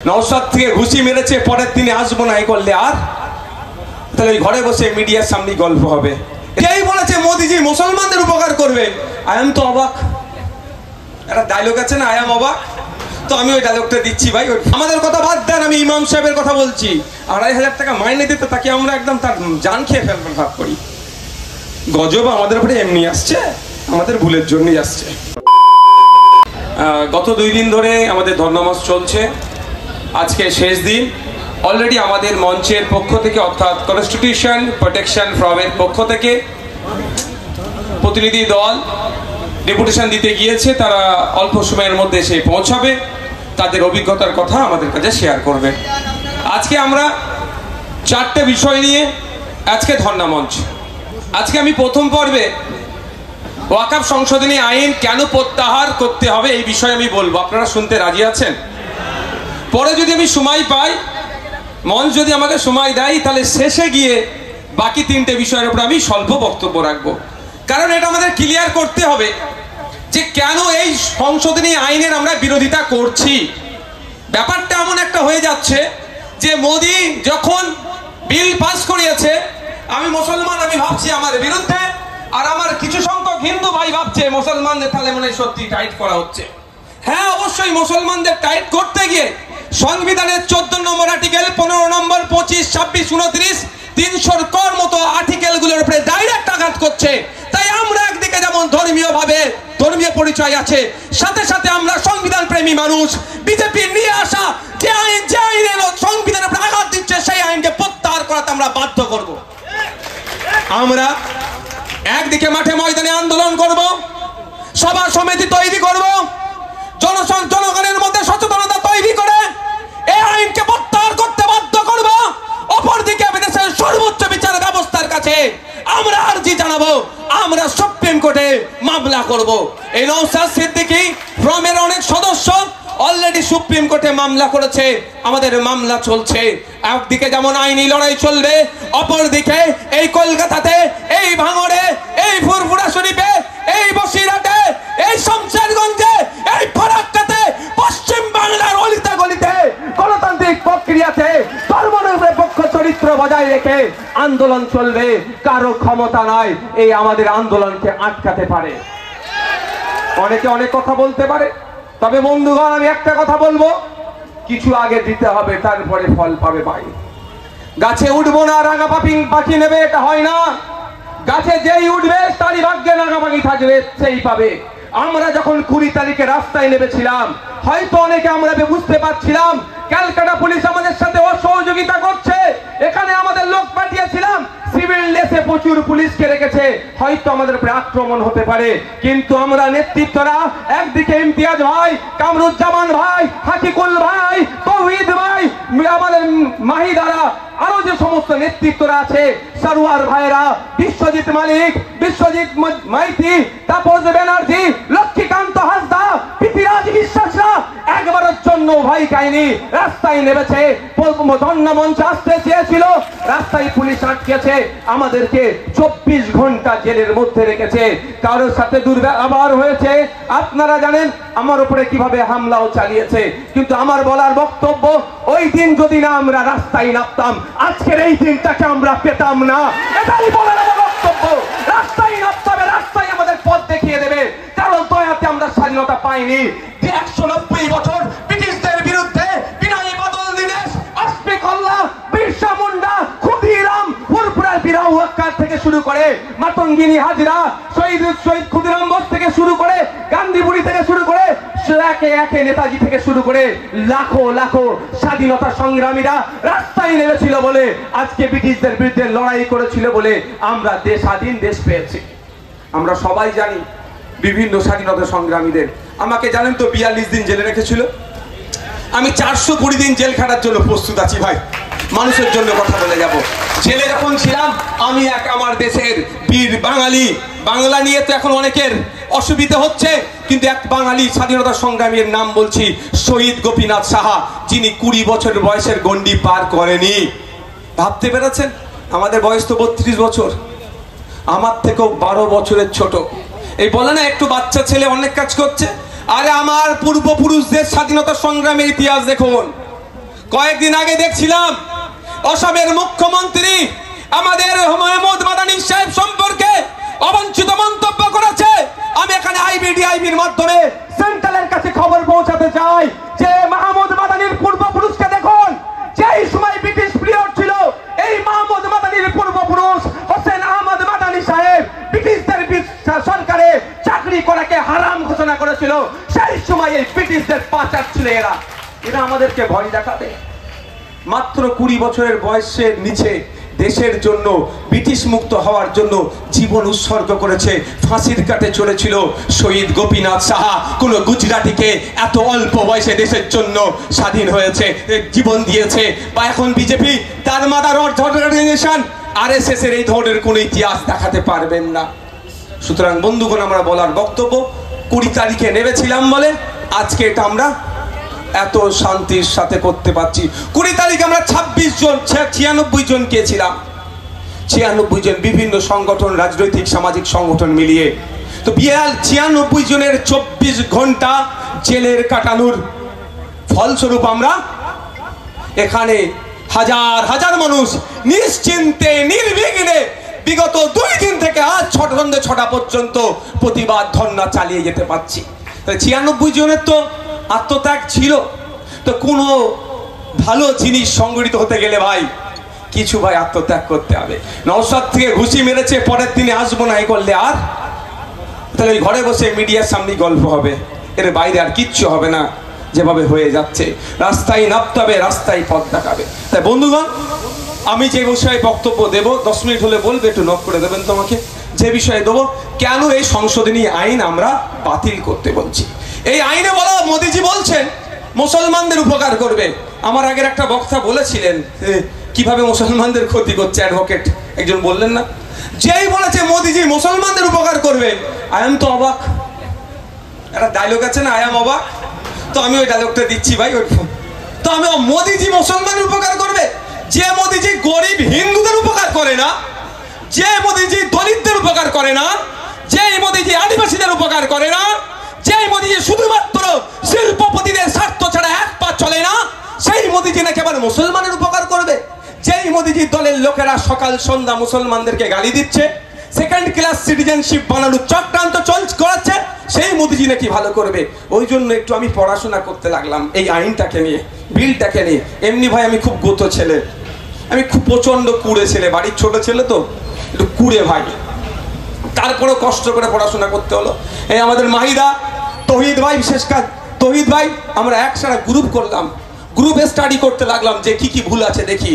নওশাদ থেকে ঘুষি মেরেছে, পরের দিনে আসবো না এই করলে আর তাহলে ওই ঘরে বসে মিডিয়ার সামনে গল্প হবে। কেই বলেছে মোদিজি মুসলমানদের উপকার করবে? আই এম তো অবাক। একটা ডায়লগ আছে না, আই এম অবাক, তো আমি ওই ডায়লগটা দিচ্ছি ভাই। আমাদের কথা বাদ দেন, আমি ইমাম সাহেবের কথা বলছি। ২৫০০ টাকা মাইনে দিতে তাকে আমরা একদম তার জান খেয়ে ফেলবেন ভাব করি। গজব আমাদের উপরে এমনি আসছে, আমাদের ভুলের জন্যই আসছে। গত 2 দিন ধরে আমাদের ধর্মমাস চলছে, আজকে শেষ দিন। অলরেডি আমাদের মঞ্চের পক্ষ থেকে অর্থাৎ কনস্টিটিউশন প্রোটেকশন ফ্রমের পক্ষ থেকে প্রতিনিধি দল ডেপুটেশন দিতে গিয়েছে। তারা অল্প সময়ের মধ্যে এসে পৌঁছাবে, তাদের অভিজ্ঞতার কথা আমাদের কাছে শেয়ার করবে। আজকে আমরা 4টে বিষয় নিয়ে আজকে ধর্ণা মঞ্চ। আজকে আমি প্রথম পর্বে ওয়াকফ সংশোধনী আইন কেন প্রত্যাহার করতে হবে এই বিষয়ে আমি বলবো। আপনারা শুনতে রাজি আছেন? পরে যদি আমি সময় পাই, মঞ্চ যদি আমাকে সময় দেয়, তাহলে শেষে গিয়ে বাকি 3টে বিষয়ের উপর আমি স্বল্প বক্তব্য রাখবো। কারণ এটা আমাদের ক্লিয়ার করতে হবে যে কেন এই সংশোধনী আইনের আমরা বিরোধিতা করছি। ব্যাপারটা এমন একটা হয়ে যাচ্ছে যে মোদি যখন বিল পাস করিয়েছে, আমি মুসলমান, আমি ভাবছি আমার বিরুদ্ধে, আর আমার কিছু সংখ্যক হিন্দু ভাই ভাবছে মুসলমানদের তাহলে মনে সত্যি টাইট করা হচ্ছে। হ্যাঁ, অবশ্যই মুসলমানদের টাইট করতে গিয়ে সংবিধানের 14 নম্বর আর্টিকেল, 15 নম্বর, 25, 26, 29, 300 কর মতো আর্টিকেলগুলোর উপরে ডাইরেক্ট আঘাত করছে। তাই আমরা একদিকে যেমন ধর্মীয় পরিচয় আছে, সাথে সাথে আমরা সংবিধান প্রেমী মানুষ। বিজেপি নিয়ে আসা যে আইনের সংবিধানের উপরে আঘাত দিচ্ছে, সেই আইনকে প্রত্যাহার করাতে আমরা বাধ্য করব। আমরা একদিকে মাঠে ময়দানে আন্দোলন করব, সভা সমিতি তৈরি করব, জনগণের মধ্যে সচেতনতা তৈরি করে এই আইনকে প্রত্যাহার করতে বাধ্য করব। অপরদিকে বিদেশের সর্বোচ্চ বিচার ব্যবস্থার কাছে আমরা আর্জি জানাবো, আমরা সুপ্রিম কোর্টে মামলা করব। এই নওশাদ সিদ্দিকী ফ্রমের অনেক সদস্য অলরেডি সুপ্রিম কোর্টে মামলা করেছে, আমাদের মামলা চলছে। একদিকে যেমন আইনি লড়াই চলবে, অপরদিকে এই কলকাতাতে, এই ভাঙড়ে, এই ফুরফুরা শরীফে, এই বসিরহাটে, এই শমশেরগঞ্জে, এই ফারাক্কাতে, পশ্চিম বাংলার অলিতে গলিতে গণতান্ত্রিক প্রক্রিয়াতে ধর্মনিরপেক্ষ চরিত্র বজায় রেখে আন্দোলন চলবে। কারো ক্ষমতা নাই এই আমাদের আন্দোলনকে আটকাতে পারে। অনেকে অনেক কথা বলতে পারে, তবে বন্ধুগণ আমি একটা কথা বলবো, কিছু আগে দিতে হবে, তারপরে ফল পাবে ভাই। গাছে উঠবো না রাঙা পাখি নেবে, এটা হয় না। গাছে যেই উঠবে তারই ভাগ্যে রাঙাপাখি থাকবে, সেই পাবে। আমরা যখন 20 তারিখে রাস্তায় নেমেছিলাম, হয়তো অনেকে আমরা বুঝতে পারছিলাম ক্যালকাটা পুলিশ আমাদের সাথে অসহযোগিতা করছে, এখানে আমাদের লোক পাঠিয়েছিলাম, সিভিল ড্রেসে প্রচুর পুলিশকে রেখেছে, হয়তো আমাদের উপরে আক্রমণ হতে পারে। কিন্তু আমরা নেতৃত্বরা, একদিকে ইমতিয়াজ ভাই, কামরুজ্জামান ভাই, হাকিকুল ভাই, তৌহিদ ভাই, আমাদের মাহিদারা, আরো যে সমস্ত নেতৃত্বরা আছে, সরওয়ার ভাইরা, বিশ্বজিৎ মালিক, বিশ্বজিৎ মাইতি, তাপস ব্যানার্জি, লক্ষ্মীকান্ত হাসদা, পৃথিরাজ বিশ্বাসরা একবারের জন্য ভয় কাহিনী রাস্তায় নেমেছে। ধর্ণা মঞ্চে আসতে চেয়েছিল, রাস্তায় পুলিশ আটকেছে, আমাদেরকে 24 ঘন্টা জেলের মধ্যে রেখেছে। কারোর সাথে দুর্ব্যবহার হয়েছে, আপনারা জানেন আমার উপরে কিভাবে হামলাও চালিয়েছে। কিন্তু আমার বলার বক্তব্য, ওই দিন যদি না আমরা রাস্তায় নামতাম, আজকের এই দিনটাকে আমরা পেতাম না। এটাই বলার বক্তব্য। রাস্তায় নামতে হবে, রাস্তায় আমাদের পথ দেখিয়ে দেবে। কারণ দয়াতে আমরা স্বাধীনতা পাইনি। 190 বছর ব্রিটিশদের বিরুদ্ধে বিনয়ী বাদল দীনেশ, আশফাকুল্লাহ, বিরসা মুন্ডা, ক্ষুদিরাম, ফুরফুরার বীরাউ আক্কার থেকে শুরু করে মাতঙ্গিনী হাজরা, শহীদ ক্ষুদিরাম বোস থেকে শুরু করে, গান্ধীপুরি থেকে শুরু করে, একে একে নেতাজি থেকে শুরু করে লাখো লাখো স্বাধীনতা সংগ্রামীরা রাস্তায় নেমেছিল বলে, আজকে ব্রিটিশদের বিরুদ্ধে লড়াই করেছিল বলে আমরা স্বাধীন দেশ পেয়েছি। আমরা সবাই জানি বিভিন্ন স্বাধীনতা সংগ্রামীদের। আমাকে জানেন তো 42 দিন জেলে রেখেছিল। আমি 420 দিন জেল খাটার জন্য প্রস্তুত আছি ভাই, মানুষের জন্য কথা বলে যাব। জেলে যখন ছিলাম আমি আমার দেশের বীর বাঙালি, বাংলা নিয়ে তো এখন অনেকের অসুবিধা হচ্ছে, কিন্তু এক বাঙালি স্বাধীনতা সংগ্রামীর নাম বলছি, শহীদ গোপীনাথ সাহা, যিনি 20 বছর বয়সের গন্ডি পার করেনি। ভাবতে পেরেছেন? আমাদের বয়স তো 32 বছর, আমার থেকেও 12 বছরের ছোট। এই বলে না একটু বাচ্চা ছেলে অনেক কাজ করছে, আরে আমার পূর্বপুরুষদের স্বাধীনতা সংগ্রামের ইতিহাস দেখুন। কয়েকদিন আগে দেখছিলাম অসমের মুখ্যমন্ত্রী আমাদের মাহমুদ মাদানী সাহেব সম্পর্কে অবাঞ্ছিত মন্তব্য করেছে। আমি এখানে আইবিডিআইবির মাধ্যমে সেন্ট্রালের কাছে খবর পৌঁছাতে চাই যে মাহমুদ মাদানীর পূর্বপুরুষকে দেখুন। যেই সময় ব্রিটিশ পিরিয়ড ছিল, এই মাহমুদ মাদানীর পূর্বপুরুষ হোসেন আহমদ মাদানী সাহেব ব্রিটিশদের সরকারে চাকরি করাকে হারাম ঘোষণা করেছিল। সেই সময় এই ব্রিটিশদের পাচার ছিল এরা। এরা আমাদেরকে ভয় দেখাবে? মাত্র 20 বছরের বয়সের নিচে দেশের জন্য, ব্রিটিশ মুক্ত হওয়ার জন্য জীবন উৎসর্গ করেছে, ফাঁসির কাটে চলেছিল শহীদ গোপীনাথ সাহা। কোন গুজরাটিকে এত অল্প বয়সে দেশের জন্য স্বাধীন হয়েছে জীবন দিয়েছে? বা এখন বিজেপি তার মাদার অর্গানাইজেশন আরএসএস এর এই ধরনের কোন ইতিহাস দেখাতে পারবেন না। সুতরাং বন্ধুগণ, আমরা বলার বক্তব্য 20 তারিখে নেমেছিলাম বলে আজকে এটা আমরা এত শান্তির সাথে করতে পারছি। 20 তারিখে আমরা 26 জন 96 জন গিয়েছিলাম, 96 জন বিভিন্ন সংগঠন, রাজনৈতিক সামাজিক সংগঠন মিলিয়ে। তো 96 জনের 24 ঘন্টা জেলের কাটানোর ফলস্বরূপ আমরা এখানে হাজার হাজার মানুষ নিশ্চিন্তে নির্বিঘ্নে বিগত 2 দিন থেকে আজ সন্ধ্যে 6টা পর্যন্ত প্রতিবাদ ধর্ণা চালিয়ে যেতে পারছি। 96 জনের তো আত্মত্যাগ ছিল। তো কোনো ভালো জিনিস সংগঠিত হতে গেলে ভাই কিছু ভাই আত্মত্যাগ করতে হবে। নওশাদ থেকে ঘুষি মেরেছে, পরের দিনে আসবো না করলে আর তাহলে ওই ঘরে বসে মিডিয়ার সামনে গল্প হবে, এর বাইরে আর কিচ্ছু হবে না। যেভাবে হয়ে যাচ্ছে, রাস্তায় নামতে হবে, রাস্তায় পথ দেখাবে। তাই বন্ধুগণ, আমি যে বিষয়ে বক্তব্য দেব 10 মিনিট হলে বলবে, একটু নক করে দেবেন তোমাকে। যে বিষয়ে দেবো, কেন এই সংশোধনী আইন আমরা বাতিল করতে বলছি। এই আইনে বলা, মোদিজি বলছেন মুসলমানদের উপকার করবে। আমার আগের একটা বক্তা বলেছিলেন কিভাবে মুসলমানদের ক্ষতি করছে, অ্যাডভোকেট একজন বললেন না, যেই বলেছে মোদিজি মুসলমানদের উপকার করবে, আই এম তো অবাক। একটা ডায়লগ আছে না, আই এম অবাক। তো আমি ওই ডায়লগটা দিচ্ছি ভাই। তো আমি, মোদিজি মুসলমানের উপকার করবে? যে মোদিজি গরিব হিন্দুদের উপকার করে না, যে মোদিজি দলিতদের উপকার করে না, যে মোদিজি আদিবাসীদের উপকার করে না, যে মোদিজি শুধুমাত্র শিল্পপতিদের স্বার্থ ছাড়া এক পা চলে না, সেই মোদিজি নাকি আবার মুসলমানের উপকার করবে? যেই মোদিজি দলের লোকেরা সকাল সন্ধ্যা মুসলমানদেরকে গালি দিচ্ছে, সেকেন্ড ক্লাস সিটিজেনশিপ বানানোর চক্রান্ত করাচ্ছে, সেই মোদিজি নাকি ভালো করবে। ওই জন্য একটু আমি পড়াশোনা করতে লাগলাম এই আইনটাকে নিয়ে, বিলটাকে নিয়ে। এমনি ভাই আমি খুব গোতো ছেলে, আমি খুব প্রচন্ড কুড়ে ছেলে, বাড়ির ছোট ছেলে তো একটু কুড়ে ভাই। তারপরে কষ্ট করে পড়াশোনা করতে হলো। এই আমাদের মাহিদা, তৌহিদ ভাই, বিশেষ কাজ তৌহিদ ভাই, আমরা একসাথে গ্রুপ করলাম, গ্রুপে স্টাডি করতে লাগলাম যে কি কি ভুল আছে দেখি।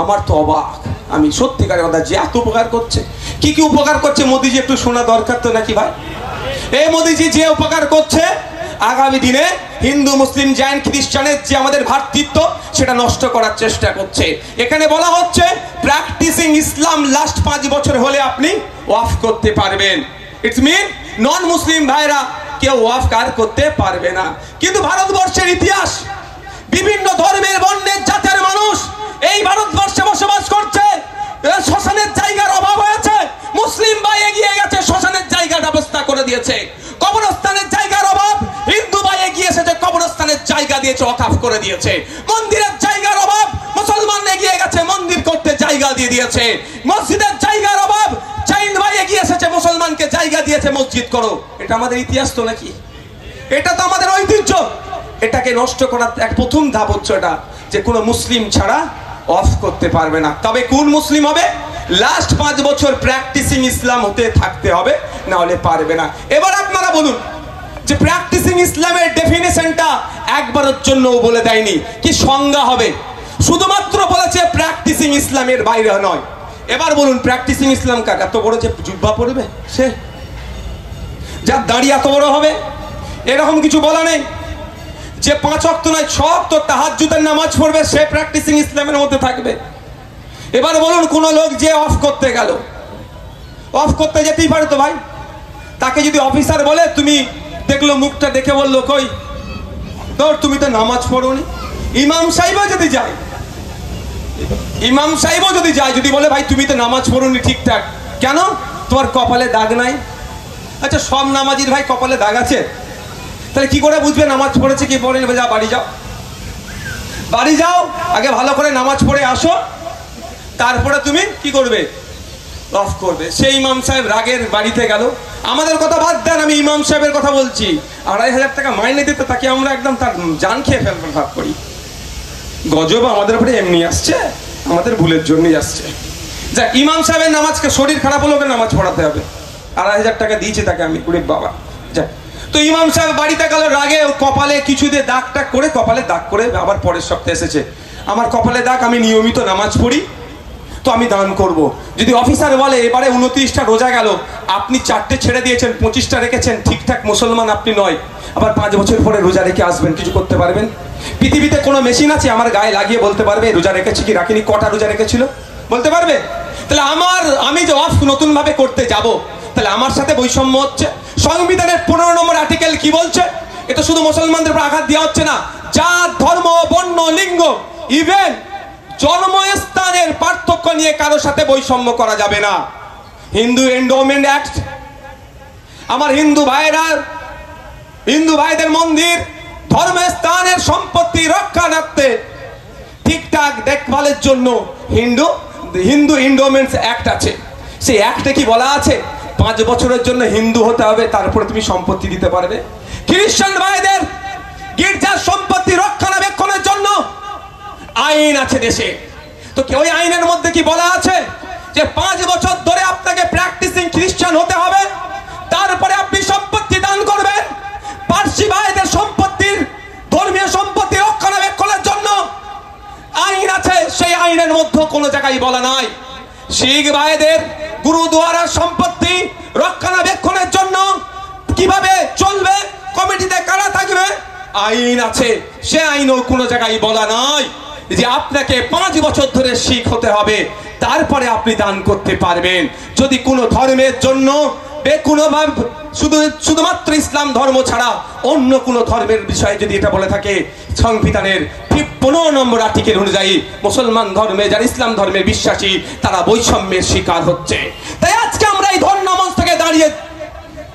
আমার তো অবাক, আমি সত্যিকারের কথা, যে এত উপকার করছে, কি কি উপকার করছে মোদিজি একটু শোনা দরকার তো নাকি ভাই? এই মোদিজি যে উপকার করছে, আগামী দিনে হিন্দু মুসলিম জৈন খ্রিস্টানের যে আমাদের ভ্রাতৃত্ব, সেটা নষ্ট করার চেষ্টা করছে। এখানে বলা হচ্ছে প্র্যাকটিসিং ইসলাম লাস্ট 5 বছর হলে আপনি ওয়াফ করতে পারবেন। ইটস মিন নন মুসলিম ভাইরা কেউ ওয়াফ কার করতে পারবে না। কিন্তু ভারতবর্ষের ইতিহাস, বিভিন্ন ধর্মের বর্ণের জাতের মানুষ এই ভারতবর্ষে বসবাস করছে। শ্মশানের জায়গার অভাব হয়েছে, মুসলিম ভাই এগিয়ে গেছে, শ্মশানের জায়গার ব্যবস্থা করে দিয়েছে। কবরস্থানের জায়গার অভাব, হিন্দু ভাই এগিয়ে এসেছে, কবরস্থানের জায়গা দিয়েছে, ওয়াকফ করে দিয়েছে। মন্দিরের জায়গার অভাব, মুসলমান এগিয়ে গেছে, মন্দির করতে জায়গা দিয়ে দিয়েছে। মসজিদের জায়গার অভাব, জৈন ভাই এগিয়ে এসেছে, মুসলমানকে জায়গা দিয়েছে, মসজিদ করো। এটা আমাদের ইতিহাস তো নাকি? এটা তো আমাদের ঐতিহ্য। এটাকে নষ্ট করার এক প্রথম ধাপ হচ্ছে এটা, যে কোনো মুসলিম ছাড়া অফ করতে পারবে না। তবে কোন মুসলিম হবে? লাস্ট 5 বছর প্র্যাকটিসিং ইসলাম হতে থাকতে হবে, না হলে পারবে না। এবার আপনারা বলুন যে প্র্যাকটিসিং ইসলামের ডেফিনিশনটা একবারের জন্য বলে দেয়নি, কি সংজ্ঞা হবে, শুধুমাত্র বলেছে প্র্যাকটিসিং ইসলামের বাইরে নয়। এবার বলুন প্র্যাকটিসিং ইসলাম কার? এত বড় যে জুব্বা পড়বে, সে যার দাড়ি এত বড় হবে, এরকম কিছু বলা নেই। যে 5 ওয়াক্ত নয় 6 ওয়াক্ত তাহাজ্জুদের নামাজ পড়বে, সে প্র্যাকটিসিং ইসলামের মধ্যে থাকবে। এবার বলুন কোন লোক যে অফ করতে গেল, অফ করতে যেতেই পারে তো ভাই। তাকে যদি অফিসার বলে, তুমি দেখলো মুখটা দেখে বললো, কই তোর তুমি তো নামাজ পড়োনি। ইমাম সাহেবও যদি যায়, ইমাম সাহেবও যদি যায়, যদি বলে ভাই তুমি তো নামাজ পড়োনি ঠিকঠাক, কেন? তোমার কপালে দাগ নাই। আচ্ছা, সব নামাজির ভাই কপালে দাগ আছে, তাহলে কি করে বুঝবে নামাজ পড়েছে কি পড়েনি? যা বাড়ি যাও। বাড়ি যাও, আগে ভালো করে নামাজ পড়ে আসো, তারপরে তুমি কি করবে, অফ করবে। সেই ইমাম সাহেব রাগের বাড়িতে গেল। আমাদের কথা বাদ দেন, আমি ইমাম সাহেবের কথা বলছি। 2,500 টাকা মাইনে দিতে তাকে আমরা একদম তার জান খেয়ে ফেলবার ভাব করি। গজব আমাদের উপরে এমনি আসছে, আমাদের ভুলের জন্যই আসছে। যা ইমাম সাহেবের নামাজকে, শরীর খারাপ হলে ওকে নামাজ পড়াতে হবে, 2,500 টাকা দিয়েছি তাকে আমি, কুড়ি বাবা যা। তো ইমাম সাহেব বাড়িতে গেল রাগে, কপালে কিছু দিয়ে দাগ টাগ করে, কপালে দাগ করে আবার পরের সপ্তাহে এসেছে, আমার কপালে দাগ, আমি নিয়মিত নামাজ পড়ি, তো আমি দান করব। যদি অফিসার বলে এবারে 29টা রোজা গেল, আপনি 4টে ছেড়ে দিয়েছেন, 25টা রেখেছেন, ঠিকঠাক মুসলমান আপনি নয়, আবার 5 বছর পরে রোজা রেখে আসবেন, কিছু করতে পারবেন? পৃথিবীতে কোনো মেশিন আছে আমার গায়ে লাগিয়ে বলতে পারবে রোজা রেখেছি কি রাখিনি, কটা রোজা রেখেছিল বলতে পারবে? তাহলে আমি যে অফ নতুন ভাবে করতে যাব, তাহলে আমার সাথে বৈষম্য হচ্ছে। সংবিধানের 15 নম্বর আর্টিকেল কি বলছে? এটা শুধু মুসলমানদের উপর আঘাত দেওয়া হচ্ছে না, জাত, ধর্ম, বর্ণ, লিঙ্গ, ইভেন জন্মস্থানের পার্থক্য নিয়ে কারোর সাথে বৈষম্য করা যাবে না। হিন্দু এন্ডোমেন্ট অ্যাক্ট, আমার হিন্দু ভাইদের মন্দির, ধর্মস্থানের সম্পত্তি রক্ষার্থে ঠিকঠাক দেখভালের জন্য হিন্দু এন্ডোমেন্টস অ্যাক্ট আছে। সেই অ্যাক্টে কি বলা আছে? 5 বছরের জন্য হিন্দু হতে হবে, তারপরে তুমি সম্পত্তি দিতে পারবে। খ্রিস্টান ভাইদের গির্জার সম্পত্তি রক্ষণাবেক্ষণের জন্য আইন আছে দেশে। তো ওই আইনের মধ্যে কি বলা আছে? যে 5 বছর ধরে আপনাকে প্র্যাকটিসিং খ্রিস্টান হতে হবে, তারপরে আপনি সম্পত্তি দান করবেন। পার্সি ভাইদের সম্পত্তির, ধর্মীয় সম্পত্তি রক্ষণাবেক্ষণের জন্য আইন আছে, সেই আইনের মধ্যে কোনো জায়গায় বলা নাই। শিখ ভাইদের গুরুদুয়ারার সম্পত্তি রক্ষণাবেক্ষণের জন্য কিভাবে চলবে, কমিটিতে কারা থাকবে, আইন আছে, সে আইনও কোনো জায়গায় বলা নাই যে আপনাকে 5 বছর ধরে শিখ হতে হবে, তারপরে আপনি দান করতে পারবেন। যদি কোনো ধর্মের জন্য শুধুমাত্র ইসলাম ধর্ম ছাড়া অন্য কোনো ধর্মের বিষয়ে যদি এটা বলে থাকে, সংবিধানের 15 নম্বর আর্টিকেল অনুযায়ী মুসলমান ধর্মে যারা ইসলাম ধর্মে বিশ্বাসী তারা বৈষম্যের শিকার হচ্ছে। তাই আজকে আমরা এই ধর্মমঞ্চ থেকে দাঁড়িয়ে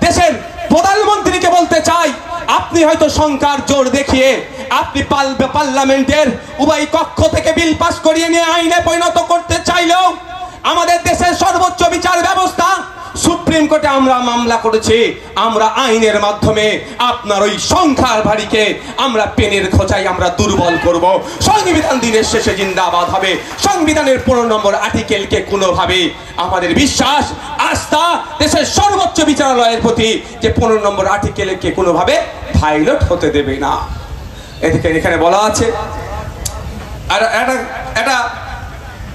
দেশের প্রধানমন্ত্রীকে বলতে চাই, আপনি হয়তো সংখ্যার জোর দেখিয়ে আপনি পার্লামেন্টের উভয় কক্ষ থেকে বিল পাস করিয়ে নিয়ে আইনে পরিণত করতে চাইলেও আমাদের দেশের সর্বোচ্চ বিচার ব্যবস্থা সুপ্রিম কোর্টে আমরা মামলা করেছি, আমরা আইনের মাধ্যমে আপনার ওই সংখ্যার ভারীকে আমরা পেনের খোঁচাই আমরা দুর্বল করব। সংবিধান দিনের শেষে জিন্দাবাদ হবে। সংবিধানের 15 নম্বর আর্টিকেলকে কোনোভাবে আমাদের বিশ্বাস, আস্থা দেশের সর্বোচ্চ বিচারালয়ের প্রতি যে 15 নম্বর আর্টিকেলকে কোনোভাবে ভায়োলেট হতে দেবে না। এখানে বলা আছে, আর এটা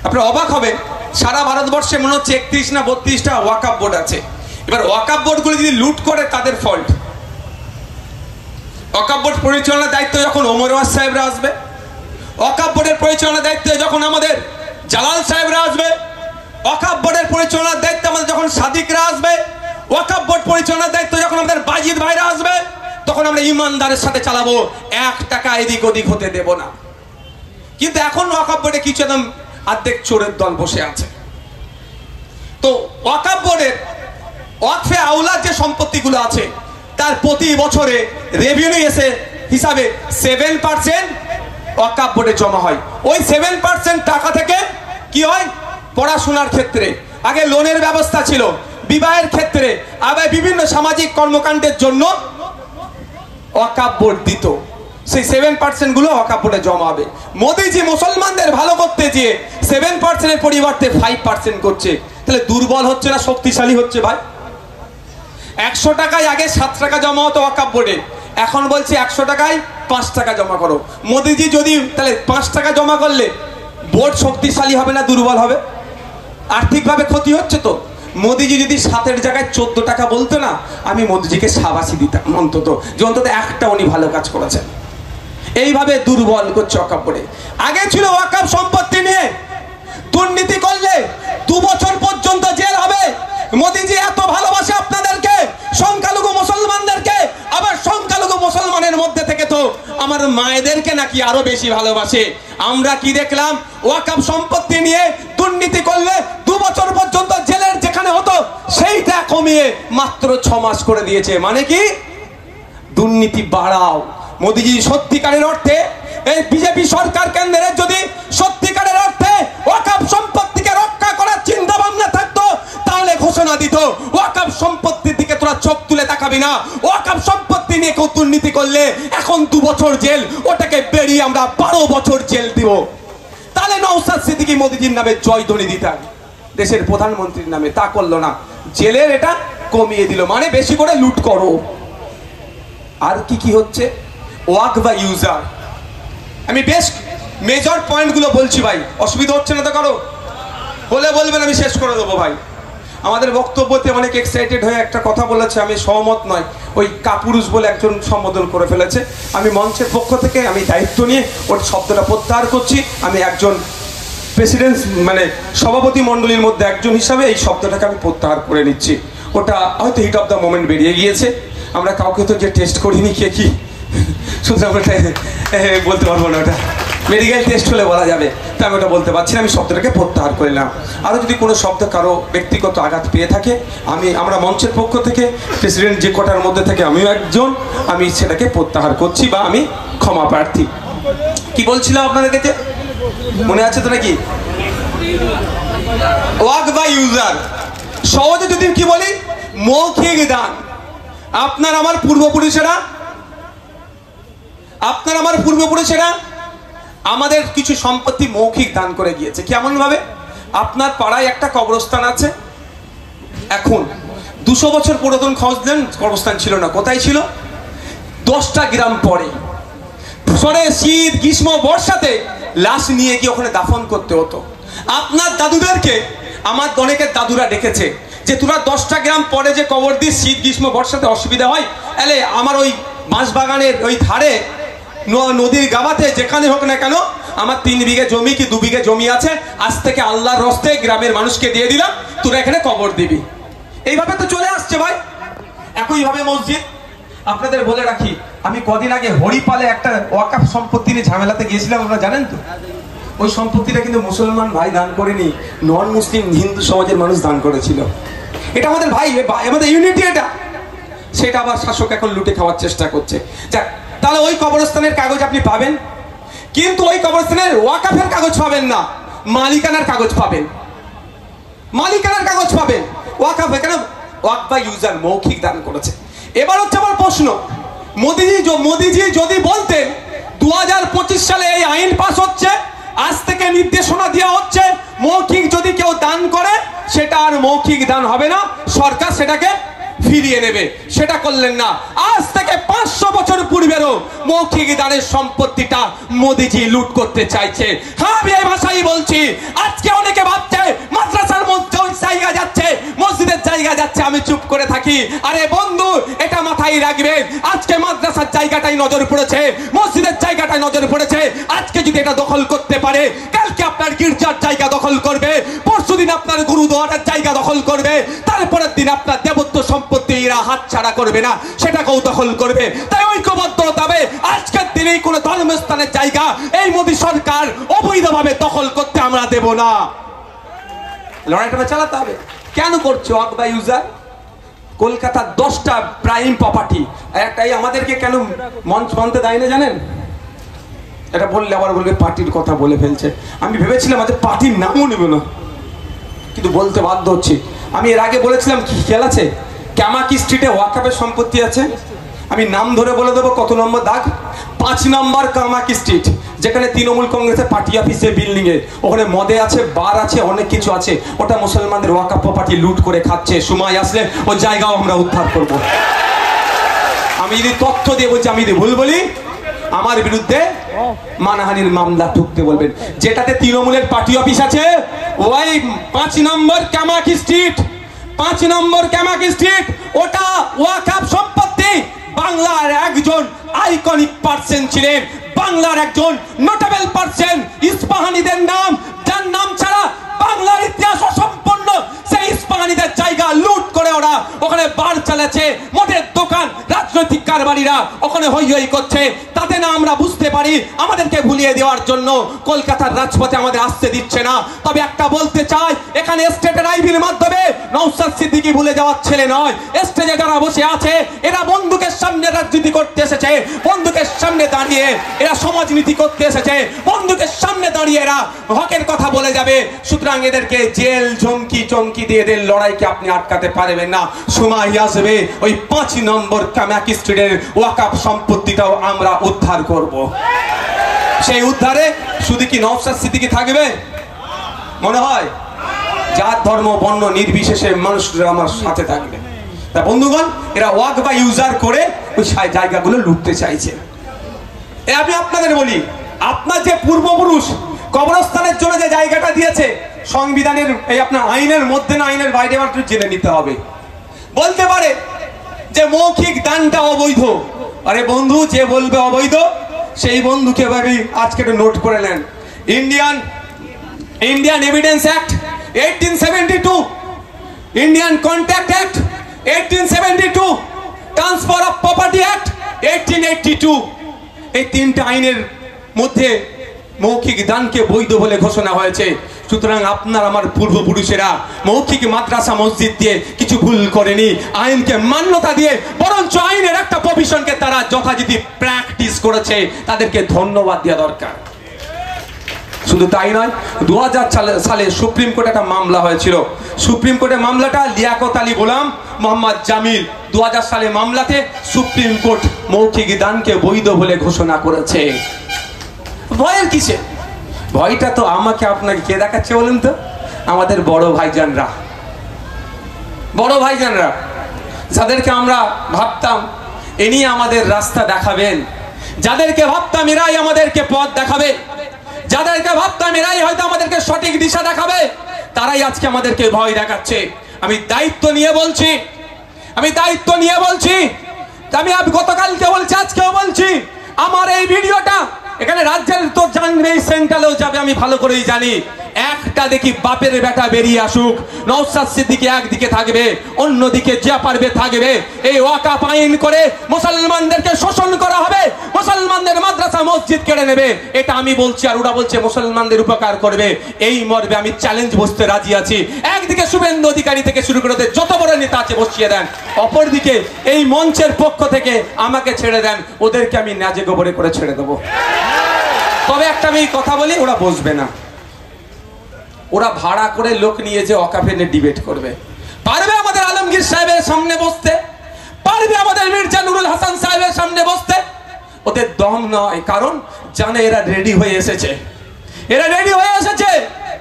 আপনারা অবাক হবে, সারা ভারতবর্ষে মনে হচ্ছে 31 না 32টা ওয়াকফ বোর্ড আছে। এবার ওয়াকফ বোর্ডগুলো যদি লুট করে তাদের ফল্ট। ওয়াকফ বোর্ড পরিচালনার দায়িত্ব যখন ওমর ওয়াজ সাহেবরা আসবে, ওয়াকফ বোর্ডের পরিচালনার দায়িত্বে যখন আমাদের জালাল সাহেবরা আসবে, ওয়াকফ বোর্ডের পরিচালনার দায়িত্ব আমাদের যখন সাদিকরা আসবে, ওয়াকফ বোর্ড পরিচালনার দায়িত্ব যখন আমাদের বাজিদ ভাইরা আসবে, তখন আমরা ইমানদারের সাথে চালাবো, 1 টাকা এদিক ওদিক হতে দেব না। কিন্তু এখন ওয়াকফ বোর্ডে কিছু একদম অর্ধেক চোরের দল বসে আছে। তো ওয়াকফ বোর্ডের ওয়াকফে আওলাদ যে সম্পত্তিগুলো আছে তার প্রতি বছরে রেভিনিউ এসে হিসাবে 7% ওয়াকফ বোর্ডে জমা হয়। ওই 7% টাকা থেকে কি হয়, পড়াশোনার ক্ষেত্রে আগে লোনের ব্যবস্থা ছিল, বিবাহের ক্ষেত্রে, আবার বিভিন্ন সামাজিক কর্মকাণ্ডের জন্য ওয়াকফ বোর্ড দিত। সেই 7% গুলো ওয়াকফ বোর্ডে জমা হবে। মোদিজি মুসলমানদের ভালো করতে গিয়ে 7% এর পরিবর্তে 5% করছে। তাহলে দুর্বল হচ্ছে না শক্তিশালী হচ্ছে ভাই? 100 টাকায় আগে 7 টাকা জমা হতো ওয়াকফ বোর্ডে, এখন বলছে 100 টাকায় 5 টাকা জমা করো। মোদিজি যদি তাহলে 5 টাকা জমা করলে বোর্ড শক্তিশালী হবে না দুর্বল হবে? আর্থিকভাবে ক্ষতি হচ্ছে তো। মোদিজি যদি 7-এর জায়গায় 14 টাকা বলতো না, আমি মোদিজিকে শাবাশি দিতাম অন্তত, যে অন্তত একটা উনি ভালো কাজ করেছেন। এইভাবে দুর্বল করছে ওয়াকফ বোর্ডে। আগে ছিল ওয়াকফ সম্পত্তি নিয়ে দুর্নীতি করলে 2 বছর পর্যন্ত জেল হবে। মোদিজি এত ভালোবাসে আপনাদেরকে, সংখ্যালঘু মুসলমানদেরকে, আবার সংখ্যালঘু মুসলমানের মধ্যে থেকে তো আমার মায়েদেরকে নাকি আরো বেশি ভালোবাসে। আমরা কি দেখলাম, ওয়াকফ সম্পত্তি নিয়ে দুর্নীতি করলে 2 বছর পর্যন্ত জেলের যেখানে হতো সেইটা কমিয়ে মাত্র 6 মাস করে দিয়েছে। মানে কি, দুর্নীতি বাড়াও। মোদিজি সত্যিকারের অর্থে এই বিজেপি সরকার কেন্দ্রের যদি সত্যিকারের অর্থে ওয়াকফ সম্পত্তিকে রক্ষা করার চিন্তা ভাবনা থাকতো তাহলে ঘোষণা দিত ওয়াকফ সম্পত্তির দিকে তোরা চোখ তুলে তাকাবি না। ওয়াকফ সম্পত্তি নিয়ে কেউ দুর্নীতি করলে এখন 2 বছর জেল, ওটাকে বেরিয়ে আমরা 12 বছর জেল দিব। তাহলে নওশাদ সিদ্দিকী মোদিজির নামে জয়ধ্বনি দিতাম, দেশের প্রধানমন্ত্রীর নামে তা করলো না, জেলের এটা কমিয়ে দিল, মানে বেশি করে লুট করো। আর কি হচ্ছে ওয়াক বা ইউজার, আমি বেশ মেজর পয়েন্টগুলো বলছি ভাই, অসুবিধা হচ্ছে না তো কারো? হলে বলবেন, আমি শেষ করে দেবো ভাই। আমাদের বক্তব্যতে অনেক এক্সাইটেড হয়ে একটা কথা বলেছে, আমি সহমত নয়, ওই কাপুরুষ বলে একজন সম্বোধন করে ফেলেছে। আমি মঞ্চের পক্ষ থেকে আমি দায়িত্ব নিয়ে ওর শব্দটা প্রত্যাহার করছি। আমি একজন প্রেসিডেন্ট মানে সভাপতি মণ্ডলীর মধ্যে একজন হিসাবে এই শব্দটাকে আমি প্রত্যাহার করে নিচ্ছি। ওটা হয়তো হিট অফ দ্য মোমেন্ট বেরিয়ে গিয়েছে, আমরা কাউকে তো যে টেস্ট করিনি কে কি, সুতরাং ওটা বলতে পারবো না, ওটা মেডিকেল টেস্ট হলে বলা যাবে, তা আমি ওটা বলতে পারছি না, আমি শব্দটাকে প্রত্যাহার করে নিলাম। আরও যদি কোনো শব্দ কারো ব্যক্তিগত আঘাত পেয়ে থাকে, আমরা মঞ্চের পক্ষ থেকে প্রেসিডেন্ট যে কোটার মধ্যে থেকে আমিও একজন, আমি সেটাকে প্রত্যাহার করছি বা আমি ক্ষমা প্রার্থী। কি বলছিলাম আপনাদের কাছে মনে আছে তো নাকি? ওয়াক বা ইউজার, সহজে যদি কি বলি, মৌখিক দান। আপনার আমার পূর্বপুরুষেরা আমাদের কিছু সম্পত্তি মৌখিক দান করে গিয়েছে। কেমন ভাবে? আপনার পাড়ায় একটা কবরস্থান আছে, এখন 200 বছর পুরাতন খোঁজলেন, কবরস্থান ছিল না। কোথায় ছিল? 10টা গ্রাম পরে, শীত গ্রীষ্ম বর্ষাতে লাশ নিয়ে গিয়ে ওখানে দাফন করতে হতো। আপনার দাদুদেরকে আমার অনেকের দাদুরা ডেকেছে যে তোরা 10টা গ্রাম পরে যে কবর দিস, শীত গ্রীষ্ম বর্ষাতে অসুবিধা হয়, এলে আমার ওই বাঁশবাগানের ওই ধারে নদীর গাবাতে যেখানে হোক না কেন, আমার 3 বিঘে জমি কি 2 বিঘে জমি আছে, আজ থেকে আল্লাহর রস্তে গ্রামের মানুষকে দিয়ে দিলাম, তোরা এখানে কবর দিবি। এইভাবে তো চলে আসছে ভাই। একইভাবে মসজিদ, আপনাদের বলে রাখি, আমি কদিন আগে হরিপালে একটা ওয়াকফ সম্পত্তি নিয়ে ঝামেলাতে গিয়েছিলাম, আপনারা জানেন তো? ওই সম্পত্তিটা কিন্তু মুসলমান ভাই দান করেনি, নন মুসলিম হিন্দু সমাজের মানুষ দান করেছিল। এটা আমাদের ভাই, আমাদের ইউনিটি এটা। সেটা আবার শাসক এখন লুটে খাওয়ার চেষ্টা করছে। যাক, তাহলে ওই কবরস্থানের কাগজ আপনি পাবেন, কিন্তু ওই কবরস্থানের ওয়াকফের কাগজ পাবেন না, মালিকানার কাগজ পাবেন। ওয়াকফ এখানে ওয়াক বা ইউজার মৌখিক দান করেছে। এবার হচ্ছে আমার প্রশ্ন, মোদিজি যদি বলতেন 2025 সালে এই আইন পাস হচ্ছে, আজ থেকে নির্দেশনা দেওয়া হচ্ছে মৌখিক যদি কেউ দান করে সেটা আর মৌখিক দান হবে না, সরকার সেটাকে ফিরিয়ে নেবে, সেটা করলেন না। আজ থেকে 500 বছর পূর্বেরও মৌখিক দানের সম্পত্তিটা মোদিজি লুট করতে চাইছে। হ্যাঁ, আমি এই ভাষাই বলছি। আজকে অনেকে ভাবছে মাদ্রাসার মধ্যে জায়গা যাচ্ছে, মসজিদের জায়গা যাচ্ছে, আমি চুপ করে থাকি। আরে বন্ধু, এটা মাথায় রাখবেন, আজকে মাদ্রাসার জায়গাটাই নজর পড়েছে, মসজিদের জায়গাটাই নজর পড়েছে। আজকে যদি এটা দখল করতে পারে, কালকে আপনার গির্জার জায়গা দখল করবে, পরশুদিন আপনার গুরুদুয়ারার জায়গা দখল করবে, তারপরের দিন আপনার দেবত্ব সম্পত্তি এরা হাতছাড়া করবে না, সেটাকেও দখল করবে। তাই ঐক্যবদ্ধ হতে হবে। আজকের দিনেই কোনো ধর্মস্থানের জায়গা এই মোদী সরকার অবৈধভাবে দখল করতে আমরা দেব না। লড়াইটা চালাতে হবে। কেন করছো ওয়াক বা ইউজার? কলকাতার 10টা প্রাইম প্রপার্টি, একটাই আমাদেরকে কেন মঞ্চ বানতে দেয় না জানেন? এটা বললে আবার বলবে পার্টির কথা বলে ফেলছে। আমি ভেবেছিলাম আমাদের পার্টির নামও নেব না, কিন্তু বলতে বাধ্য হচ্ছি। আমি এর আগে বলেছিলাম কি খেয়াল আছে, ক্যামাকি স্ট্রিটে ওয়াকফের সম্পত্তি আছে, আমি নাম ধরে বলে দেবো কত নম্বর দাগ, 5 নম্বর কামাকি স্ট্রিট, যেখানে তৃণমূল কংগ্রেসের পার্টি অফিসে বিল্ডিং এ, ওখানে মদে আছে, বার আছে, অনেক কিছু আছে। ওটা মুসলমানদের ওয়াকফ প্রপার্টি লুট করে খাচ্ছে। সময় আসলে ওই জায়গাও আমরা উদ্ধার করব। আমি যদি তথ্য দিয়ে বলছি, আমি যদি ভুল বলি, আমার বিরুদ্ধে মানহানির মামলা ঠুকতে বলবেন। যেটাতে তৃণমূলের পার্টি অফিস আছে, ওই 5 নম্বর কামাকি স্ট্রিট, 5 নম্বর কামাকি স্ট্রিট, ওটা ওয়াকফ সম্পত্তি। বাংলার একজন আইকনিক পার্সন ছিলেন, বাংলার একজন নোটেবল পার্সন, ইস্পাহানিদের নাম, যার নাম ছাড়া বাংলার ইতিহাস অসম্পূর্ণ। সেই ইস্পাহানিদের জায়গা লুট করে ওরা ওখানে বার চালাচ্ছে, মদের দোকান, রাজনৈতিক কারবারিরা ওখানে হই হই করছে। যাতে না আমরা বুঝতে পারি আমাদেরকে ভুলিয়ে দেওয়ার জন্য কলকাতার রাজপথে আমাদের আসতে দিচ্ছে না। তবে একটা বলতে চাই, এখানে স্টেটের আইভির মাধ্যমে নওশাদ সিদ্দিকী ভুলে যাওয়ার ছেলে নয়। স্টেজে যারা বসে আছে এরা বন্দুকের সামনে রাজনীতি করতে এসেছে, বন্দুকের সামনে দাঁড়িয়ে এরা সমাজনীতি করতে এসেছে, বন্দুকের সামনে দাঁড়িয়ে এরা হকের কথা বলে যাবে। সুতরাং এদেরকে জেল ঝমকি চমকি দিয়ে এদের লড়াইকে আপনি আটকাতে পারবেন না। সময় আসবে ওই 5 নম্বর কামাক স্ট্রিটের ওয়াকফ সম্পত্তিটাও আমরা উদ্ধার করব। সেই উদ্ধারে শুধু কি নওশাদ সিদ্দিকী থাকবে? মনে হয় জাত ধর্ম বর্ণ নির্বিশেষে মানুষরা আমার সাথে থাকবে। তা বন্ধুগণ, এরা ওয়াক বা ইউজার করে ওই জায়গাগুলো লুটতে চাইছে। আমি আপনাদের বলি, আপনার যে পূর্বপুরুষ কবরস্থানের জন্য যে জায়গাটা দিয়েছে সংবিধানের এই আপনার আইনের মধ্যে না আইনের বাইরে জেনে নিতে হবে। বলতে পারে যে মৌখিক দানটা অবৈধ। আরে বন্ধু, যে বলবে অবৈধ সেই বন্ধুকে ভাবি আজকে একটু নোট করে নেন। Indian evidence act 1872, Indian contract act 1872, transfer of property act 1882, এই 3টা আইনের মধ্যে মৌখিক দানকে বৈধ বলে ঘোষণা হয়েছে। সুতরাং আপনার আমার পূর্বপুরুষেরা মৌখিক মাদ্রাসা মসজিদ দিয়ে কিছু ভুল করেনি, আইনকে মান্যতা দিয়ে বরঞ্চ আইনের একটা প্রভিশনকে তারা যথাযথ প্র্যাকটিস করেছে। তাদেরকে ধন্যবাদ দেওয়া দরকার। শুধু তাই নয়, 2000 সালে সুপ্রিম কোর্টে একটা মামলা হয়েছিল। সুপ্রিম কোর্টের মামলাটা লিয়াকত আলী গোলাম, মোহাম্মদ জামিল 2000 সালে মামলাতে সুপ্রিম কোর্ট মৌখিক দানকে বৈধ বলে ঘোষণা করেছে। ভয়ের কিসে? ভয়টা তো আমাকে আপনাকে কে দেখাচ্ছে বলুন তো? আমাদের বড় ভাইজানরা, যাদেরকে আমরা ভাবতাম এনি আমাদের রাস্তা দেখাবেন, যাদেরকে ভাবতাম এরাই আমাদেরকে পথ দেখাবে, যাদেরকে ভাবতাম এরাই হয়তো আমাদেরকে সঠিক দিশা দেখাবে, তারাই আজকে আমাদেরকে ভয় দেখাচ্ছে। আমি দায়িত্ব নিয়ে বলছি, আমি গতকালকে বলছি, আজকেও বলছি, আমার এই ভিডিওটা এখানে রাজ্যের তো জানবে, সেন্ট্রালেও যাবে, আমি ভালো করেই জানি। একটা দেখি বাপের বেটা বেরিয়ে আসুক, নওশাদ সিদ্দিকী একদিকে থাকবে, অন্যদিকে যা পারবে থাকবে। এই ওয়াকফ আইন করে মুসলমানদেরকে শোষণ করা হবে, মুসলমানদের মাদ্রাসা মসজিদ কেড়ে নেবে, এটা আমি বলছি। আর ওরা বলছে মুসলমানদের উপকার করবে। এই মর্মে আমি চ্যালেঞ্জ বসতে রাজি আছি। একদিকে শুভেন্দু অধিকারী থেকে শুরু করে যত বড় নেতা আছে বসিয়ে দেন, অপরদিকে এই মঞ্চের পক্ষ থেকে আমাকে ছেড়ে দেন, ওদেরকে আমি ন্যাজে গোবরে করে ছেড়ে দেবো। তবে একটা আমি কথা বলি, ওরা বসবে না। ওরা ভাড়া করে লোক নিয়ে যে ওয়াকফে নিয়ে ডিবেট করবে। পারবে আমাদের আলমগীর সাহেবের সামনে বসতে, পারবে আমাদের মির্জা নুরুল হাসান সাহেবের সামনে বসতে। ওদের দম নয়, কারণ জানে এরা রেডি হয়ে এসেছে,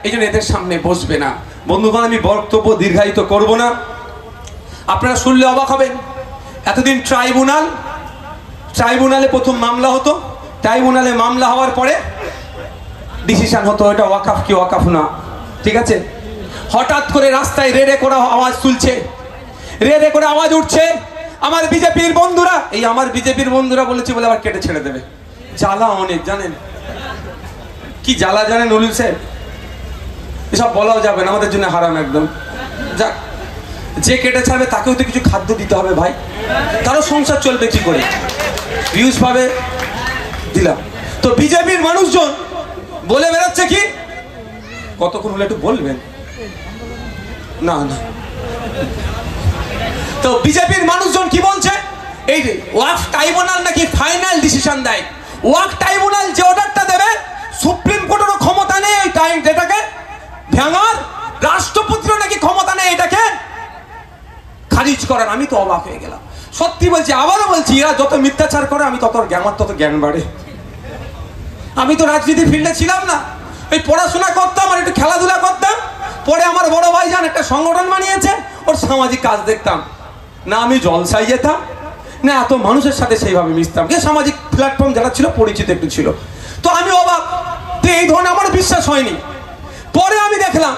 এই জন্য এদের সামনে বসবে না। বন্ধুগণ, আমি বক্তব্য দীর্ঘায়িত করব না। আপনারা শুনলে অবাক হবেন, এতদিন ট্রাইব্যুনালে প্রথম মামলা হতো, ট্রাইব্যুনালে মামলা হওয়ার পরে ডিসিশন হতো এটা ওয়াকফ কি ওয়াকফ না। ঠিক আছে, হঠাৎ করে রাস্তায় রেড়ে করে আওয়াজ তুলছে, রেড়ে করে আওয়াজ উঠছে। আমার বিজেপির বন্ধুরা বলেছে বলে আবার কেটে ছেড়ে দেবে। জ্বালা অনেক, জানেন কি জ্বালা জানেন নুরুল সাহেব? এসব বলাও যাবে না, আমাদের জন্য হারাম একদম। যাক, যে কেটে ছাড়বে তাকেও তো কিছু খাদ্য দিতে হবে ভাই, তারও সংসার চলবে কি করে, ভিউজ পাবে, দিলাম। তো বিজেপির মানুষজন বলে বেড়াচ্ছে কি, কতক্ষণ হলে একটু বলবেন না। তো বিজেপির মানুষজন কি বলছে, এই ওয়াকফ ট্রাইব্যুনাল নাকি ফাইনাল ডিসিশন দেয়। ওয়াকফ ট্রাইব্যুনাল যে অর্ডারটা দেবে, সুপ্রিম কোর্টেরও ক্ষমতা নেই এই এটাকে ভাঙার, রাষ্ট্রপতিরও নাকি ক্ষমতা নেই এটাকে খারিজ করার। আমি তো অবাক হয়ে গেলাম, সত্যি বলছি, আবারও বলছি, এরা যত মিথ্যাচার করে আমি তত জ্ঞান বাড়ে। আমি তো রাজনীতি ফিল্ডে ছিলাম না, ওই পড়াশোনা করতাম আর একটু খেলাধুলা করতাম। পরে আমার বড় ভাইজান একটা সংগঠন বানিয়েছে, ওর সামাজিক কাজ দেখতাম না। আমি জলসায় যেতাম না, এত মানুষের সাথে সেইভাবে মিশতাম, যে সামাজিক প্ল্যাটফর্ম যারা ছিল পরিচিত একটু ছিল। তো আমি অবাক, তো এই ধরনের আমার বিশ্বাস হয়নি। পরে আমি দেখলাম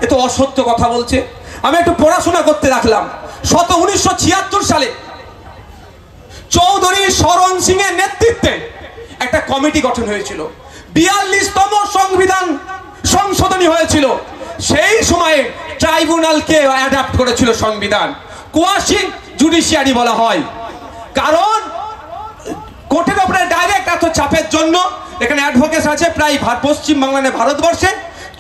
এ তো অসত্য কথা বলছে। আমি একটু পড়াশোনা করতে রাখলাম। 1976 সালে চৌধুরী শরণ সিং এর নেতৃত্বে একটা কমিটি গঠন হয়েছিল, 42তম সংবিধান সংশোধনী হয়েছিল। সেই সময়ে ট্রাইব্যুনালকে অ্যাডাপ্ট করেছিল সংবিধান, কোয়াসি জুডিশিয়ারি বলা হয়। কারণ কোর্টের উপরে ডাইরেক্ট এত চাপের জন্য এখানে অ্যাডভোকেট আছে প্রায় পশ্চিম বাংলায় ভারতবর্ষে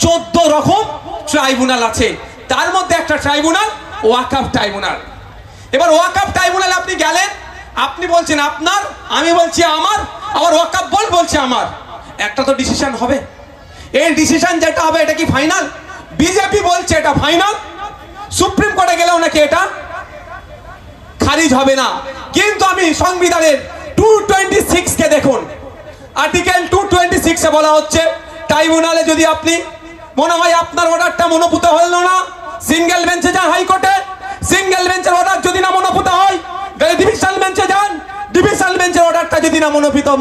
14 রকম ট্রাইব্যুনাল আছে। তার মধ্যে একটা ট্রাইব্যুনাল ওয়াকফ ট্রাইব্যুনাল। এবার ওয়াকফ ট্রাইব্যুনালে আপনি গেলেন, আপনি বলছেন আপনার, আমি বলছি আমার, আবার ওয়াকফ বোর্ড বলছে আমার। একটা তো ডিসিশন হবে। এই ডিসিশন যেটা হবে এটা কি ফাইনাল? বিজেপি বলছে এটা ফাইনাল, সুপ্রিম কোর্টে গেলেও নাকি এটা খারিজ হবে না। কিন্তু আমি সংবিধানের 226 কে দেখুন, আর্টিকেল 226 এ বলা হচ্ছে ট্রাইব্যুনালে যদি আপনি মনে হয় আপনার অর্ডারটা মনোপুত হলো না, সিঙ্গেল বেঞ্চে যান হাইকোর্টে, সিঙ্গেল বেঞ্চের অর্ডার যদি না মনোপুত হয় ডিভিশনাল বেঞ্চে যান, ডিভিশনাল বেঞ্চের অর্ডারটা যদি না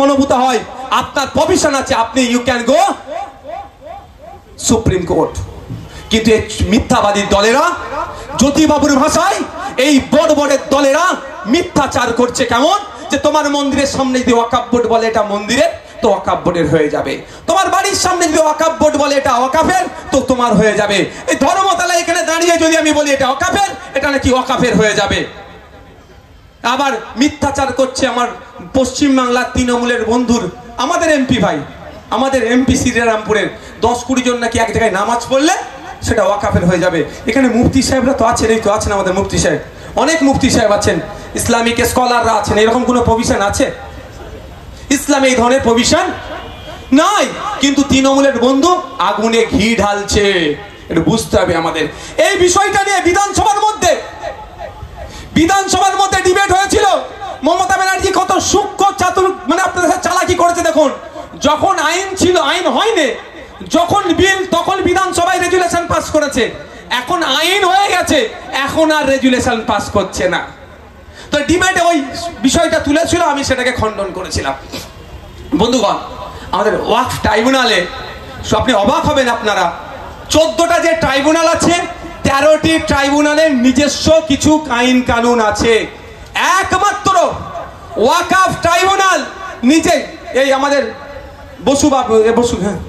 মনোপুত হয় আপনার প্রভিশন আছে, আপনি you can go supreme court. কিন্তু এই মিথ্যাবাদী দলেরা, জ্যোতিবাবুর ভাষায় এই বড়ের দলেরা মিথ্যাচার করছে। কেমন? যে তোমার মন্দিরের সামনে যদি ওয়াকফ বোর্ড বলে এটা মন্দিরের, তো ওয়াকফ বোর্ডের হয়ে যাবে। তোমার বাড়ির সামনে যদি ওয়াকফ বোর্ড বলে এটা ওয়াকফের, তো তোমার হয়ে যাবে। এই ধর্মতলা এখানে দাঁড়িয়ে যদি আমি বলি এটা ওয়াকফের, এটা নাকি ওয়াকফের হয়ে যাবে। আবার মিথ্যাচার করছে আমার পশ্চিম বাংলার তৃণমূলের বন্ধুর, আমাদের এমপি ভাই, আমাদের এমপি শ্রীরামপুরের 10-20 জন নাকি এক জায়গায় নামাজ পড়লে সেটা ওয়াকফের হয়ে যাবে। এখানে মুফতি সাহেবরা তো আছেন, এই তো আছেন আমাদের মুফতি সাহেব, অনেক মুফতি সাহেব আছেন, ইসলামিক স্কলাররা আছেন। এরকম কোনো প্রভিশন আছে ইসলামে? এই ধরনের প্রভিশন নাই। কিন্তু তৃণমূলের বন্ধু আগুনে ঘি ঢালছে, একটু বুঝতে হবে আমাদের। এই বিষয়টা নিয়ে বিধানসভার মধ্যে ডিবেট হয়েছিল। মমতা ব্যানার্জি কত সূক্ষ্ম চাতুর মানে আপনাদের সাথে চালাকি করেছে দেখুন। যখন আইন ছিল, আইন হয়নি, যখন বিল তখন বিধানসভায় রেজুলেশন পাস করেছে, এখন আইন হয়ে গেছে, এখন আর রেজুলেশন পাস করছে না। তো ডিবেটে ওই বিষয়টা তুলেছিল, আমি সেটাকে খণ্ডন করেছিলাম। বন্ধুগণ, আমাদের ওয়াকফ ট্রাইব্যুনালে আপনি অবাক হবেন, আপনারা 14টা যে ট্রাইব্যুনাল আছে, 13টি ট্রাইব্যুনালের নিজস্ব কিছু আইন কানুন আছে। একমাত্র ওয়াকফ ট্রাইব্যুনাল নিজে, এই আমাদের বসু বাবু, বসু, হ্যাঁ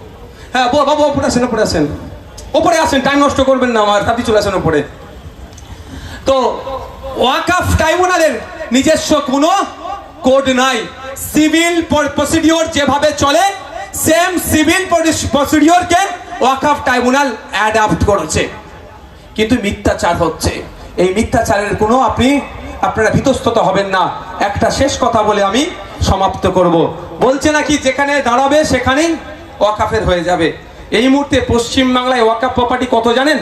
হ্যাঁ বাবু ওপরে আসেন, ওপরে আসেন, টাইম নষ্ট করবেন না আমার, আপনি চলে আসেন ওপরে। তো ওয়াকফ ট্রাইব্যুনালের নিজস্ব কোনো কোড নাই। সিভিল প্রসিডিওর যেভাবে চলে, সেম সিভিল প্রসিডিওরকে ওয়াকফ ট্রাইব্যুনাল অ্যাডাপ্ট করেছে। কিন্তু মিথ্যাচার হচ্ছে। এই মিথ্যাচারের কোনো আপনারা ভীতস্তত হবেন না। একটা শেষ কথা বলে আমি সমাপ্ত করব। বলছে নাকি যেখানে দাঁড়াবে সেখানেই ওয়াকফের হয়ে যাবে। এই মুহূর্তে পশ্চিম বাংলায় ওয়াকফ প্রপার্টি কত জানেন?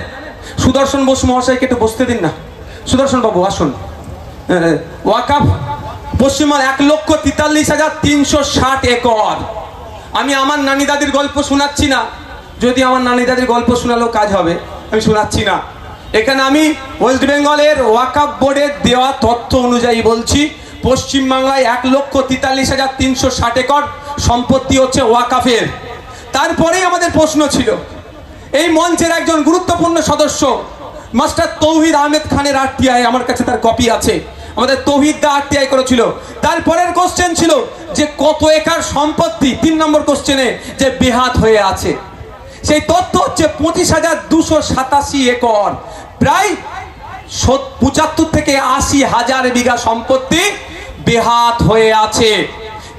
সুদর্শন বসু মহাশয়কে একটু বসতে দিন না। সুদর্শন বাবু আসুন। ওয়াকফ পশ্চিমবঙ্গ 1,43,360 একর। আমি আমার নানি দাদির গল্প শোনাচ্ছি না, যদি আমার নানি দাদির গল্প শোনালেও কাজ হবে, আমি শোনাচ্ছি না। এখানে আমি ওয়েস্ট বেঙ্গলের ওয়াকফ বোর্ডের দেওয়া তথ্য অনুযায়ী বলছি, পশ্চিমবাংলায় 1,43,360 একর সম্পত্তি হচ্ছে ওয়াকফের। তারপরেই আমাদের প্রশ্ন ছিল, এই মঞ্চের একজন গুরুত্বপূর্ণ সদস্য মাস্টার তৌহিদ আহমেদ খানের আরটিআই, আমার কাছে তার কপি আছে, আমাদের তৌহিদ দা আরটিআই করেছিল। তারপরের কোশ্চেন ছিল যে কত একর সম্পত্তি, 3 নম্বর কোশ্চেনে, যে বেহাত হয়ে আছে। সেই তথ্য হচ্ছে 25,287 একর, প্রায় 75 থেকে 80 হাজার বিঘা সম্পত্তি বেহাত হয়ে আছে।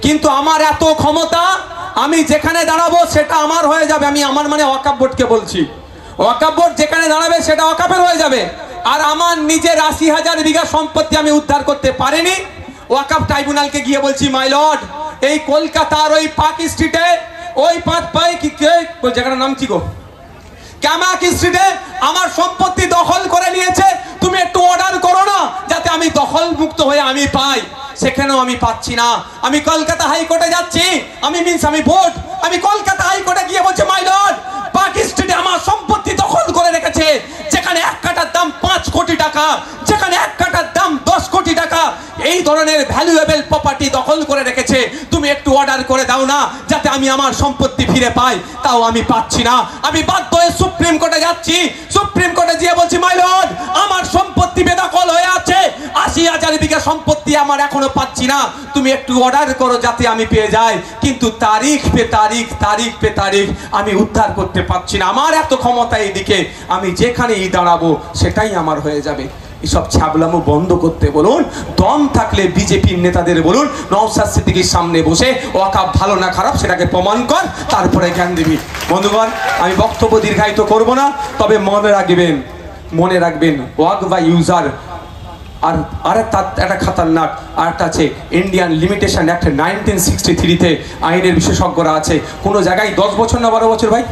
কিন্তু আমার এত ক্ষমতা, আমি যেখানে দাঁড়াবো সেটা আমার হয়ে যাবে। আমি আমার মানে ওয়াকফ বোর্ডকে বলছি, ওয়াকফ বোর্ড যেখানে দাঁড়াবে সেটা ওয়াকফের হয়ে যাবে। আর আমার নিজের 80 হাজার বিঘা সম্পত্তি আমি উদ্ধার করতে পারিনি। ওয়াকফ ট্রাইব্যুনালকে গিয়ে বলছি, মাই লর্ড, এই কলকাতার ওই পার্ক স্ট্রিটে, ওই জায়গাটার নাম কি গো, ক্যামাক স্ট্রিটে আমার সম্পত্তি দখল করে নিয়েছে। তুমি একটু অর্ডার করো না যাতে আমি দখল মুক্ত হয়ে আমি পাই। সেখানেও আমি পাচ্ছি না। আমি কলকাতা হাইকোর্টে যাচ্ছি, আমি বোর্ড, আমি কলকাতা হাইকোর্টে গিয়ে বলছি, মাই লর্ড, পার্ক স্ট্রিটে আমার সম্পত্তি দখল করে রেখেছে, যেখানে 1 কাঠার দাম 5 কোটি টাকা, যেখানে 1 কাঠার দাম 10 কোটি টাকা, এই ধরনের ভ্যালুয়েবল প্রপার্টি দখল করে রেখেছে। তুমি একটু অর্ডার করে দাও না যাতে আমি আমার সম্পত্তি ফিরে পাই। তাও আমি পাচ্ছি না। আমি বাধ্য হয়ে সুপ্রিম কোর্টে যাচ্ছি। সুপ্রিম কোর্টে গিয়ে বলছি, মাই লর্ড, আমার সম্পত্তি বেদখল হয়ে আছে, 80 হাজার বিঘা সম্পত্তি আমার এখনো পাচ্ছি না। তুমি একটু অর্ডার করো যাতে আমি পেয়ে যাই। কিন্তু তারিখ পে তারিখ আমি উদ্ধার করতে পারছি না। আমার এত ক্ষমতা এইদিকে, আমি যেখানেই দাঁড়াবো সেটাই আমার হয়ে যাবে। এসব ছ্যাবলামো বন্ধ করতে বলুন। দম থাকলে বিজেপির নেতাদের বলুন, নওশাদ সিদ্দিকীর সামনে বসে ওয়াকাফ ভালো না খারাপ সেটাকে প্রমাণ কর, তারপরে জ্ঞান দিবি। বন্ধুগণ, আমি বক্তব্য দীর্ঘায়িত করব না, তবে মনে রাখবেন ওয়াক বা ইউজার আর একটা খাতারনাক আর একটা আছে ইন্ডিয়ান লিমিটেশন অ্যাক্ট 1963-তে আইনের বিশেষজ্ঞরা আছে। কোনো জায়গায় 10 বছর না 12 বছর ভাই,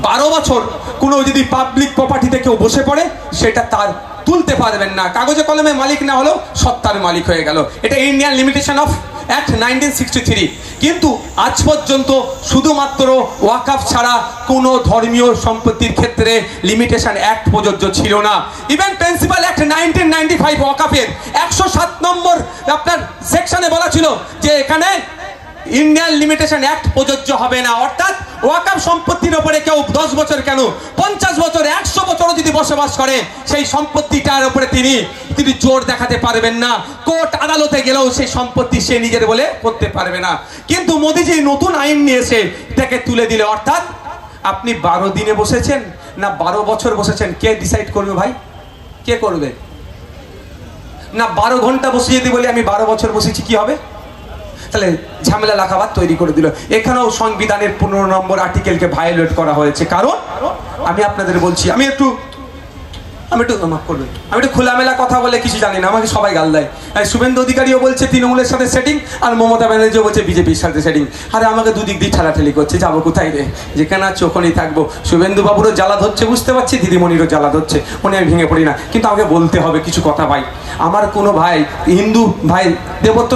12 বছর কোনো যদি পাবলিক প্রপার্টিতে কেউ বসে পড়ে সেটা তার তুলতে পারবেন না, কাগজে কলমে মালিক না হলেও সত্তার মালিক হয়ে গেল। এটা ইন্ডিয়ান লিমিটেশন অফ অ্যাক্ট 1963। কিন্তু আজ পর্যন্ত শুধুমাত্র ওয়াকাফ ছাড়া কোনো ধর্মীয় সম্পত্তির ক্ষেত্রে লিমিটেশন অ্যাক্ট প্রযোজ্য ছিল না। ইভেন প্রিন্সিপাল অ্যাক্ট 1995 ওয়াকাফের 107 নম্বর আপনার সেকশনে বলা ছিল যে এখানে ইন্ডিয়ান লিমিটেশন অ্যাক্ট প্রযোজ্য হবে না। অর্থাৎ ওয়াকাফ সম্পত্তির উপরে কেউ 10 বছর কেন 50 বছর 100 বছরও যদি বসবাস করে সেই সম্পত্তিটার উপরে তিনি জোর দেখাতে পারবেন না। কোর্ট আদালতে গেলেও সেই সম্পত্তি সে নিজের বলে করতে পারবে না। কিন্তু মোদিজি নতুন আইন নিয়ে এসে এটাকে তুলে দিলে, অর্থাৎ আপনি 12 দিনে বসেছেন না 12 বছর বসেছেন, কে ডিসাইড করবে ভাই? কে করবে? না 12 ঘন্টা বসে যদি বলি আমি 12 বছর বসেছি কি হবে? তাহলে ঝামেলা লাগাবার তৈরি করে দিল। এখানেও সংবিধানের 15 নম্বর আর্টিকেলকে ভায়োলেট করা হয়েছে। কারণ আমি আপনাদের বলছি, আমি একটু মাফ করবেন, আমি একটু খোলামেলা কথা বলে কিছু জানি না, আমাকে সবাই গাল দেয়। শুভেন্দু অধিকারীও বলছে তৃণমূলের সাথে সেটিং, আর মমতা ব্যানার্জিও বলছে বিজেপির সাথে সেটিং। আরে আমাকে দুদিক দিয়ে ঠেলাঠেলি করছে, যাবো কোথায় রে? যেখানে আছি ওখানেই থাকবো। শুভেন্দু বাবুরও জ্বালা ধরছে বুঝতে পারছি, দিদিমণিরও জ্বালা ধরছে, মনে আমি ভেঙে পড়ি না। কিন্তু আমাকে বলতে হবে কিছু কথা ভাই। আমার কোনো ভাই হিন্দু ভাই দেবত্ব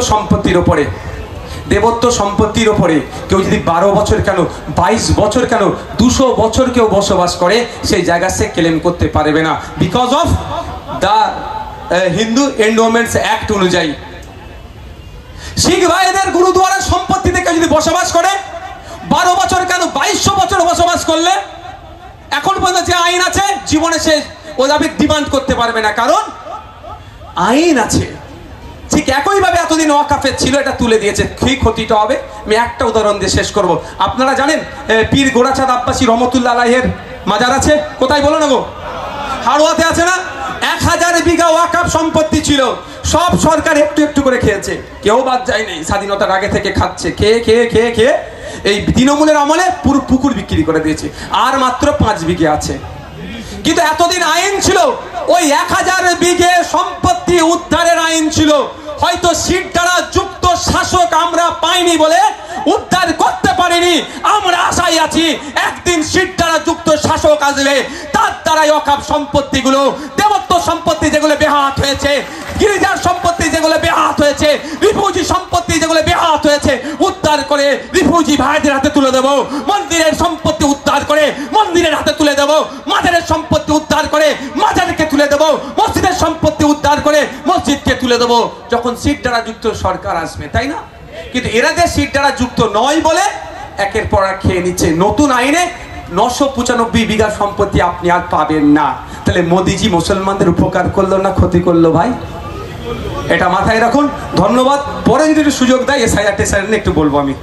সম্পত্তির ওপরে কেউ যদি 12 বছর কেন 22 বছর কেন 200 বছর কেউ বসবাস করে সেই জায়গা সে ক্লেম করতে পারবে না, because of the Hindu endowments act অনুযায়ী। শিখ ভাইদের গুরুদুয়ারার সম্পত্তিতে কেউ যদি বসবাস করে 12 বছর কেন 2200 বছর বসবাস করলে এখন পর্যন্ত যে আইন আছে জীবনে সে ও দাবি ডিমান্ড করতে পারবে না, কারণ আইন আছে। ঠিক একইভাবে এতদিন ওয়াকাফের ছিল, এটা তুলে দিয়েছে। কি ক্ষতিটা হবে আমি একটা উদাহরণ দিয়ে শেষ করব। আপনারা জানেন পীর গোরাচাঁদ আব্বাসী রহমতুল্লাহ আলাইহির মাজার আছে কোথায় বলো না গো? হাড়োয়াতে আছে না? 1000 বিঘা ওয়াকাফ সম্পত্তি ছিল, সব সরকার একটু একটু করে খেয়েছে, কেউ বাদ যায়নি। স্বাধীনতার আগে থেকে খাচ্ছে, খেয়ে এই তৃণমূলের আমলে পুরো পুকুর বিক্রি করে দিয়েছে, আর মাত্র 5 বিঘে আছে। কিন্তু এতদিন আইন ছিল, ওই 1000 বিঘে সম্পত্তি উদ্ধারের আইন ছিল। হয়তো সিট দ্বারা যুক্ত শাসক আমরা পাইনি বলে উদ্ধার করতে পারিনি। আমরা আশায় আছি একদিন সিট দ্বারা যুক্ত শাসক আসবে, তার দ্বারাই ওয়াকাফ সম্পত্তিগুলো, দেবত্ব সম্পত্তি যেগুলো বেহাত হয়েছে, গির্জার সম্পত্তি যেগুলো বেহাত হয়েছে, রিফিউজি সম্পত্তি যেগুলো বেহাত হয়েছে, উদ্ধার করে রিফিউজি ভাইদের হাতে তুলে দেব। মন্দিরের সম্পত্তি উদ্ধার করে মন্দিরের হাতে তুলে দেব, মাজারের সম্পত্তি উদ্ধার করে মাজারকে তুলে দেব, মসজিদের সম্পত্তি উদ্ধার করে মসজিদকে তুলে দেব যখন সিট দ্বারা যুক্ত সরকার আসবে, তাই না? কিন্তু এরা যে সিট দ্বারা যুক্ত নয় বলে একের পর এক খেয়ে নিচ্ছে। নতুন আইনে 995 বিঘা সম্পত্তি আপনি আর পাবেন না। তাহলে মোদিজি মুসলমানদের উপকার করলো না ক্ষতি করলো ভাই? এটা মাথায় রাখুন। ধন্যবাদ। পরে যদি সুযোগ দেয় এসআইআর টেসআইআর নিয়ে একটু বলবো আমি।